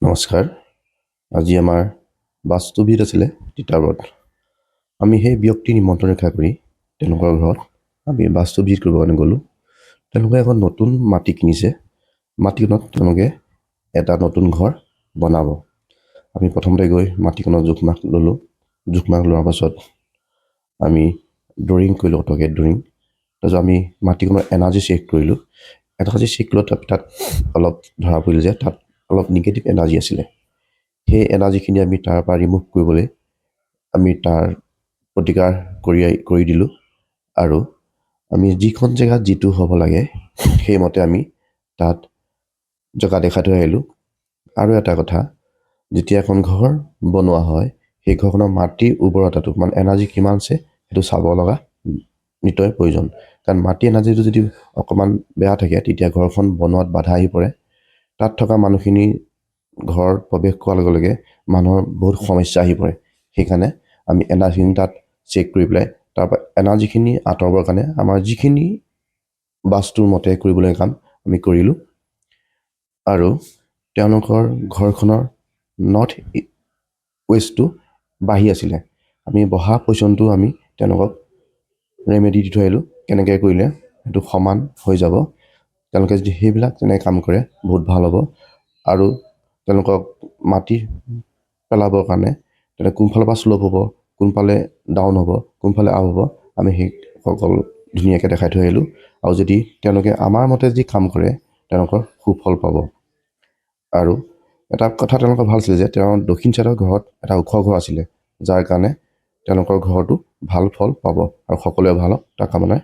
নমস্কাৰ। আজি আমাৰ বাস্তুবিদ আছিলে তিতাবৰত। আমি সেই ব্যক্তি নিমন্ত্ৰণ ৰক্ষা কৰি তেওঁলোকৰ ঘৰত আমি বাস্তুবিদ কৰিব কাৰণে গ'লোঁ। তেওঁলোকে এখন নতুন মাটি কিনিছে। মাটিখনত তেওঁলোকে এটা নতুন ঘৰ বনাব। আমি প্ৰথমতে গৈ মাটিখনৰ জোখ-মাখ ল'লোঁ। জোখ-মাখ লোৱাৰ পাছত আমি ড্ৰয়িং কৰিলোঁ, অট'কেড ড্ৰয়িং। তাৰপিছত আমি মাটিখনৰ এনাৰ্জি চেক কৰিলোঁ। এনাৰ্জি চেক কৰাত তাত অলপ ধৰা পৰিল যে তাত অলপ নিগেটিভ এনাৰ্জি আছিলে। সেই এনাৰ্জিখিনি আমি তাৰ পৰা ৰিমুভ কৰিবলৈ আমি তাৰ প্ৰতিকাৰ কৰি দিলোঁ আৰু আমি যিখন জেগাত যিটো হ'ব লাগে সেইমতে আমি তাত জেগা দেখাই থৈ আহিলোঁ। আৰু এটা কথা, যেতিয়া এখন ঘৰ বনোৱা হয় সেই ঘৰখনৰ মাটিৰ উৰ্বৰতাটো মানে এনাৰ্জি কিমান আছে সেইটো চাব লগা নিশ্চয় প্ৰয়োজন। কাৰণ মাটি এনাৰ্জিটো যদি অকণমান বেয়া থাকে তেতিয়া ঘৰখন বনোৱাত বাধা আহি পৰে। তাত থকা মানুহখিনি ঘৰত প্ৰৱেশ কৰাৰ লগে লগে মানুহৰ বহুত সমস্যা আহি পৰে। সেইকাৰণে আমি এনাৰ্জিখিনি তাত চেক কৰি পেলাই তাৰপৰা এনাৰ্জিখিনি আঁতৰাবৰ কাৰণে আমাৰ যিখিনি বাস্তুৰ মতে কৰিবলৈ কাম আমি কৰিলোঁ। আৰু তেওঁলোকৰ ঘৰখনৰ নৰ্থ ৱেষ্টটো বাঢ়ি আছিলে। আমি বহা পজিশ্যনটো আমি তেওঁলোকক ৰেমেডি দি থৈ আহিলোঁ। কেনেকৈ কৰিলে সেইটো সমান হৈ যাব। তেওঁলোকে যদি সেইবিলাক তেনেকৈ কাম কৰে বহুত ভাল হ'ব। আৰু তেওঁলোকক মাটি পেলাবৰ কাৰণে কোনফালৰ পৰা শ্ল'প হ'ব, কোনফালে ডাউন হ'ব, কোনফালে আপ হ'ব, আমি সেই সকল ধুনীয়াকৈ দেখাই থৈ আহিলোঁ। আৰু যদি তেওঁলোকে আমাৰ মতে যদি কাম কৰে তেওঁলোকৰ সুফল পাব। আৰু এটা কথা তেওঁলোকৰ ভাল আছিলে যে তেওঁৰ দক্ষিণ চাইডৰ ঘৰত এটা ওখ ঘৰ আছিলে, যাৰ কাৰণে তেওঁলোকৰ ঘৰটো ভাল ফল পাব আৰু সকলোৱে ভাল হওক তাৰ কামনা